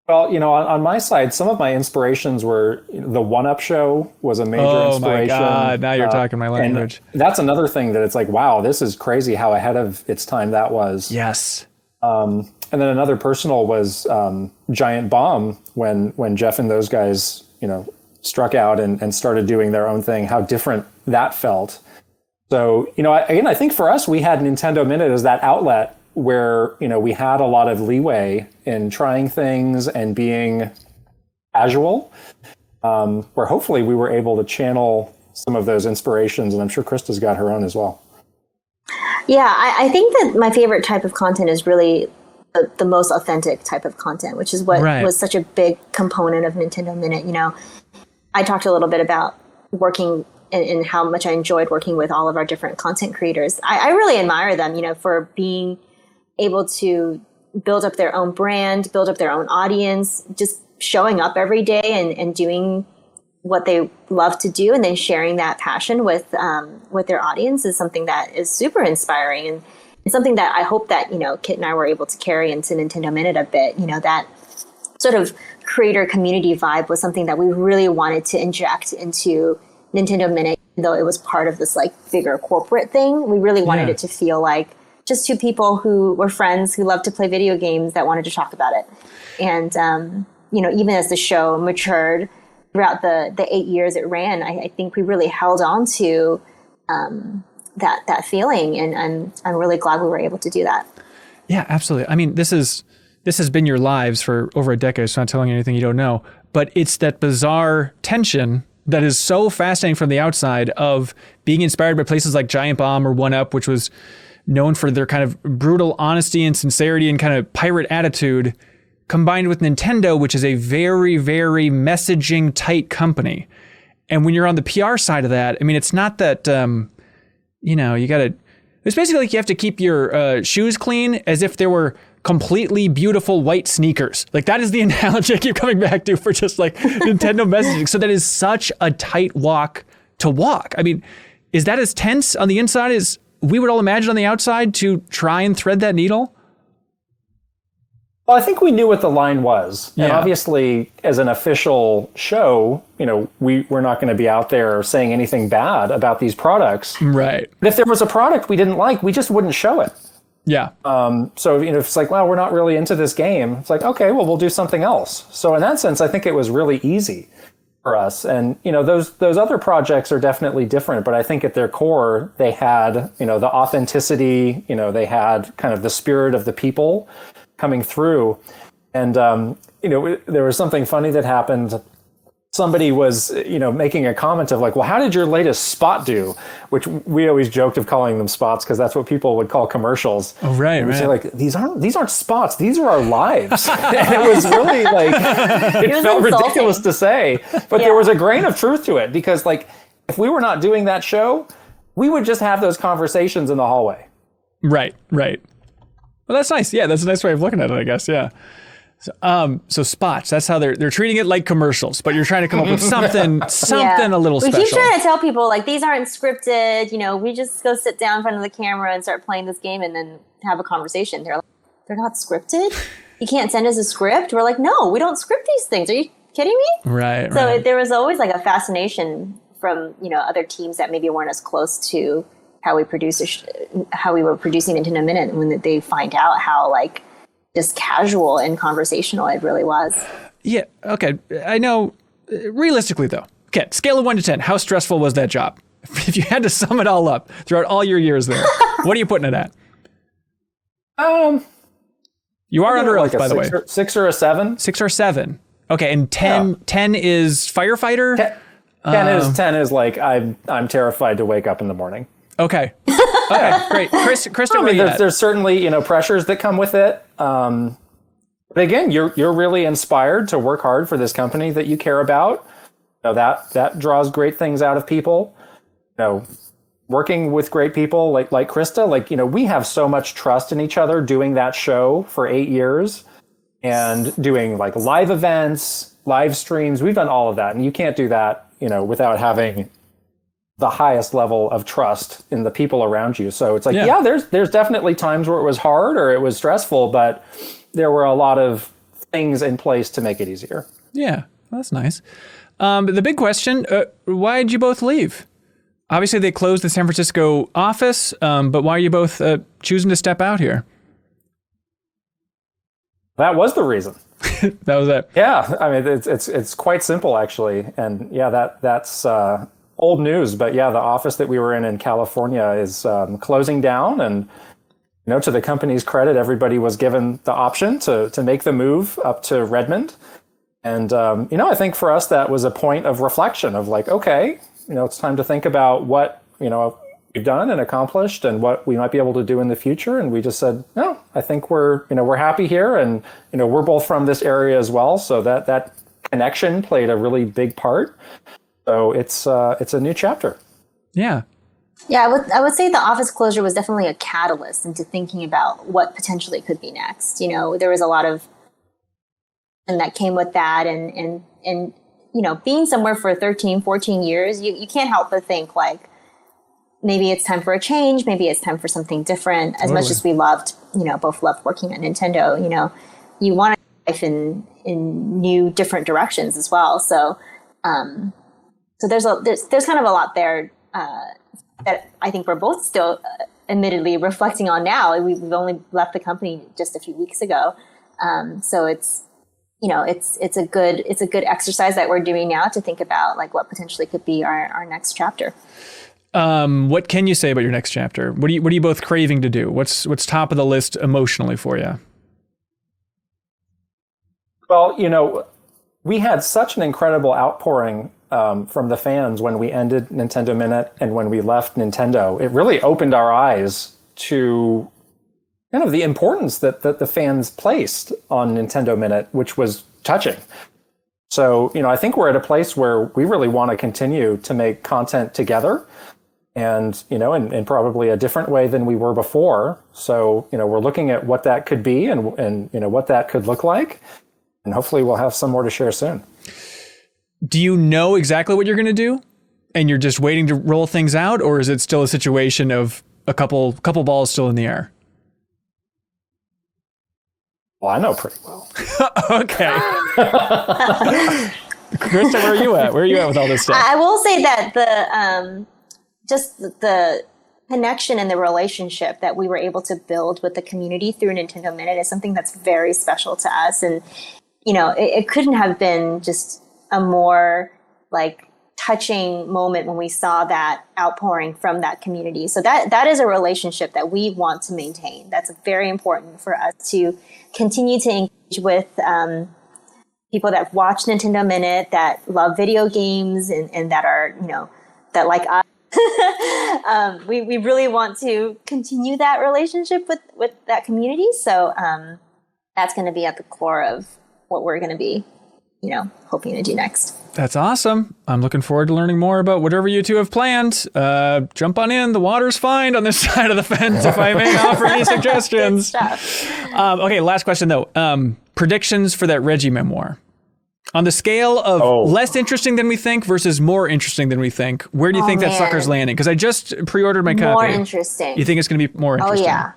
Well, you know, on my side, some of my inspirations were the One Up Show was a major inspiration. Oh my God, now you're talking my language. And that's another thing that it's like, wow, this is crazy how ahead of its time that was. Yes. And then another personal was Giant Bomb when Jeff and those guys, you know, struck out and started doing their own thing, how different that felt. So, you know, I think for us, we had Nintendo Minute as that outlet where, you know, we had a lot of leeway in trying things and being casual, where hopefully we were able to channel some of those inspirations. And I'm sure Krista's got her own as well. Yeah, I think that my favorite type of content is really the most authentic type of content, which is what was such a big component of Nintendo Minute. You know, I talked a little bit about working and how much I enjoyed working with all of our different content creators. I really admire them, you know, for being able to build up their own brand, build up their own audience, just showing up every day and doing what they love to do, and then sharing that passion with their audience is something that is super inspiring, and it's something that I hope that, you know, Kit and I were able to carry into Nintendo Minute a bit. You know, that sort of creator community vibe was something that we really wanted to inject into Nintendo Minute, even though it was part of this like bigger corporate thing. We really wanted it to feel like just two people who were friends who loved to play video games that wanted to talk about it. And, you know, even as the show matured throughout the 8 years it ran, I think we really held on to that feeling. And I'm really glad we were able to do that. Yeah, absolutely. I mean, this has been your lives for over a decade, so I'm not telling you anything you don't know. But it's that bizarre tension that is so fascinating from the outside of being inspired by places like Giant Bomb or One Up, which was known for their kind of brutal honesty and sincerity and kind of pirate attitude, combined with Nintendo, which is a very, very messaging tight company. And when you're on the PR side of that, I mean, it's not that, you know, it's basically like you have to keep your shoes clean as if there were completely beautiful white sneakers. Like that is the analogy I keep coming back to for just like Nintendo messaging. So that is such a tight walk to walk. I mean, Is that as tense on the inside as we would all imagine on the outside to try and thread that needle? Well, I think we knew what the line was. And Yeah. obviously, as an official show, we're not going to be out there saying anything bad about these products. Right. But if there was a product we didn't like, we just wouldn't show it. Yeah. So, if it's like, well, we're not really into this game. It's like, okay, well, we'll do something else. So in that sense, I think it was really easy for us. And, those other projects are definitely different, but I think at their core, they had, the authenticity, they had kind of the spirit of the people coming through. And, there was something funny that happened. Somebody was, making a comment of like, well, how did your latest spot do? Which we always joked of calling them spots because that's what people would call commercials. Oh, right, And we'd right. say like, these aren't spots. These are our lives. And it was really like, it was felt insulting. ridiculous to say, but Yeah. there was a grain of truth to it because like, if we were not doing that show, we would just have those conversations in the hallway. Right. Right. Well, that's nice. Yeah, that's a nice way of looking at it, I guess. Yeah. So spots. That's how they're treating it like commercials, but you're trying to come up with something a little We special. keep trying to tell people like these aren't scripted. We just go sit down in front of the camera and start playing this game and then have a conversation. They're like, they're not scripted. You can't send us a script. We're like, no, we don't script these things. Are you kidding me? Right. So right. there was always like a fascination from other teams that maybe weren't as close to how we how we were producing Nintendo Minute, when they find out how like just casual and conversational it really was. Yeah. Okay. I know. Realistically, though, okay, scale of 1 to 10, how stressful was that job? If you had to sum it all up throughout all your years there, what are you putting it at? You are under oath, like by the way. 6 or a 7. 6 or 7. Okay, and 10 is firefighter. 10 is like I'm terrified to wake up in the morning. Okay. Okay. Great. Krista, I where mean, you at? there's certainly pressures that come with it. But again, you're really inspired to work hard for this company that you care about. That draws great things out of people. Working with great people like Krista, we have so much trust in each other doing that show for 8 years and doing like live events, live streams. We've done all of that, and you can't do that, without having the highest level of trust in the people around you. So it's like, yeah, there's definitely times where it was hard or it was stressful, but there were a lot of things in place to make it easier. Yeah, that's nice. But the big question, why did you both leave? Obviously, they closed the San Francisco office, but why are you both choosing to step out here? That was the reason. That was it. Yeah, I mean, it's quite simple, actually. And yeah, that's old news. But yeah, the office that we were in California is closing down. And, to the company's credit, everybody was given the option to make the move up to Redmond. And, I think for us, that was a point of reflection of like, okay, it's time to think about what, we've done and accomplished and what we might be able to do in the future. And we just said, no, I think we're happy here. And, we're both from this area as well. So that connection played a really big part. So it's a new chapter. Yeah. Yeah, I would say the office closure was definitely a catalyst into thinking about what potentially could be next. There was a lot of, and that came with that. And being somewhere for 13, 14 years, you can't help but think like, maybe it's time for a change. Maybe it's time for something different. As much as we both loved working at Nintendo, you want to life in new, different directions as well. So, there's kind of a lot there that I think we're both still admittedly reflecting on now. We've only left the company just a few weeks ago. So it's a good exercise that we're doing now to think about like what potentially could be our next chapter. What can you say about your next chapter? What are you both craving to do? What's top of the list emotionally for you? Well, we had such an incredible outpouring from the fans when we ended Nintendo Minute and when we left Nintendo. It really opened our eyes to kind of the importance that the fans placed on Nintendo Minute, which was touching. So, I think we're at a place where we really want to continue to make content together and, in probably a different way than we were before. So, we're looking at what that could be and what that could look like. And hopefully we'll have some more to share soon. Do you know exactly what you're going to do? and you're just waiting to roll things out, or is it still a situation of a couple balls still in the air? Well, I know pretty well. Okay. Krista, where are you at? Where are you at with all this stuff? I will say that the connection and the relationship that we were able to build with the community through Nintendo Minute is something that's very special to us. And, it couldn't have been just a more like touching moment when we saw that outpouring from that community. So that is a relationship that we want to maintain. That's very important for us to continue to engage with people that watch Nintendo Minute, that love video games, and that are, that like us. We really want to continue that relationship with that community. So that's going to be at the core of what we're going to be, hoping to do next. That's awesome. I'm looking forward to learning more about whatever you two have planned. Jump on in. The water's fine on this side of the fence, if I may offer any suggestions. Good stuff. Okay, last question, though. Predictions for that Reggie memoir. On the scale of less interesting than we think versus more interesting than we think, where do you think that sucker's landing? Because I just pre-ordered my copy. More interesting. You think it's going to be more interesting? Oh, yeah.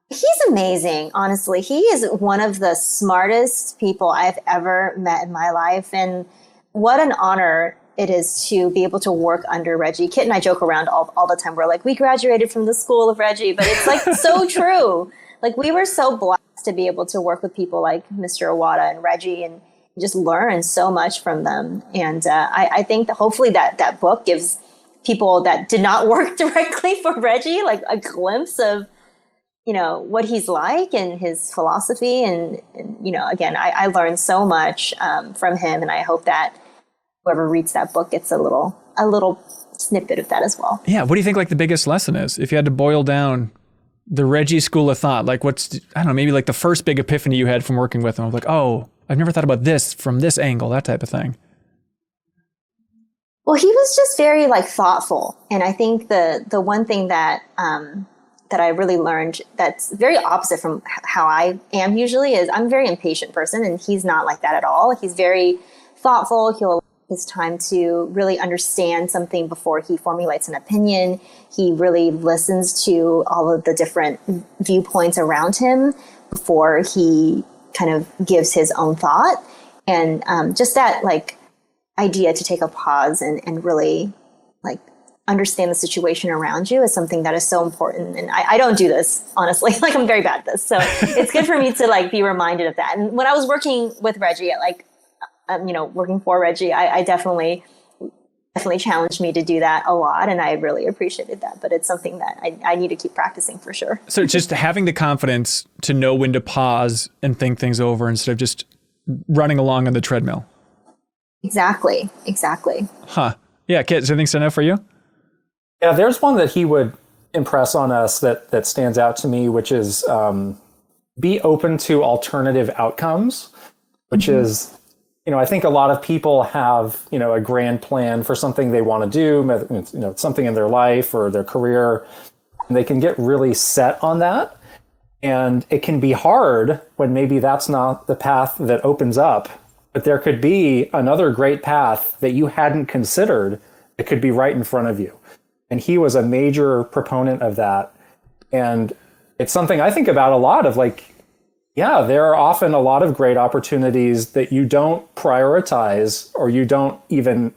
He's amazing, honestly. He is one of the smartest people I've ever met in my life. And what an honor it is to be able to work under Reggie. Kit and I joke around all the time. We're like, we graduated from the school of Reggie, but it's like so true. Like we were so blessed to be able to work with people like Mr. Iwata and Reggie and just learn so much from them. And I think that hopefully that book gives people that did not work directly for Reggie like a glimpse of what he's like and his philosophy. And again, I learned so much from him, and I hope that whoever reads that book gets a little snippet of that as well. Yeah. What do you think like the biggest lesson is? If you had to boil down the Reggie school of thought, like I don't know, maybe like the first big epiphany you had from working with him, like, oh, I've never thought about this from this angle, that type of thing. Well, he was just very like thoughtful. And I think the one thing that I really learned that's very opposite from how I am usually is I'm a very impatient person, and he's not like that at all. He's very thoughtful. He'll take his time to really understand something before he formulates an opinion. He really listens to all of the different viewpoints around him before he kind of gives his own thought. And just that like idea to take a pause and really like understand the situation around you is something that is so important. And I don't do this, honestly. Like I'm very bad at this. So it's good for me to like be reminded of that. And when I was working with Reggie, working for Reggie, I definitely challenged me to do that a lot. And I really appreciated that. But it's something that I need to keep practicing for sure. So just having the confidence to know when to pause and think things over instead of just running along on the treadmill. Exactly. Huh. Yeah, Kit, does anything stand out for you? Yeah, there's one that he would impress on us that stands out to me, which is be open to alternative outcomes, which is, I think a lot of people have, a grand plan for something they want to do, something in their life or their career, and they can get really set on that. And it can be hard when maybe that's not the path that opens up, but there could be another great path that you hadn't considered that could be right in front of you. And he was a major proponent of that. And it's something I think about a lot of like, yeah, there are often a lot of great opportunities that you don't prioritize or you don't even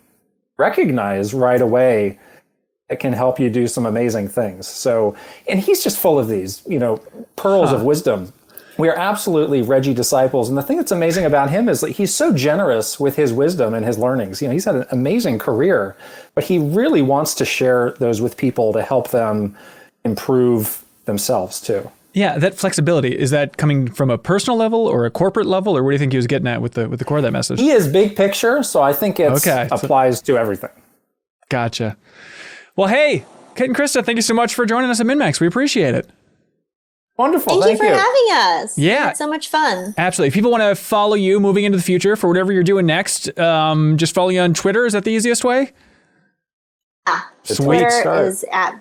recognize right away that can help you do some amazing things. So, and he's just full of these, pearls of wisdom. We are absolutely Reggie disciples. And the thing that's amazing about him is that he's so generous with his wisdom and his learnings. He's had an amazing career, but he really wants to share those with people to help them improve themselves too. Yeah, that flexibility, is that coming from a personal level or a corporate level, or what do you think he was getting at with the core of that message? He is big picture, so I think it applies to everything. Gotcha. Well, hey, Kit and Krista, thank you so much for joining us at MinnMax. We appreciate it. Wonderful. Thank you for having us. Yeah. It's so much fun. Absolutely. If people want to follow you moving into the future for whatever you're doing next, just follow you on Twitter. Is that the easiest way? Yeah. Twitter is at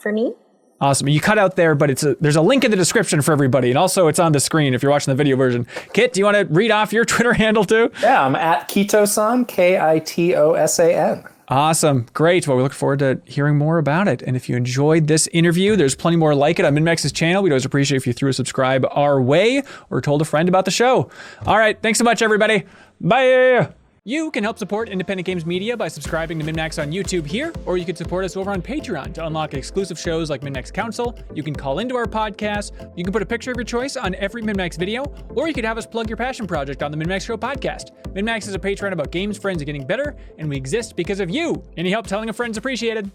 for me. Awesome. You cut out there, but there's a link in the description for everybody. And also it's on the screen if you're watching the video version. Kit, do you want to read off your Twitter handle too? Yeah, I'm at Kitosan, Kitosan. Awesome. Great. Well, we look forward to hearing more about it. And if you enjoyed this interview, there's plenty more like it on MinnMax's channel. We'd always appreciate if you threw a subscribe our way or told a friend about the show. All right. Thanks so much, everybody. Bye. You can help support independent games media by subscribing to MinnMax on YouTube here, or you can support us over on Patreon to unlock exclusive shows like MinnMax Council. You can call into our podcast, you can put a picture of your choice on every MinnMax video, or you could have us plug your passion project on the MinnMax Show podcast. MinnMax is a Patreon about games, friends, and getting better, and we exist because of you. Any help telling a friend's appreciated.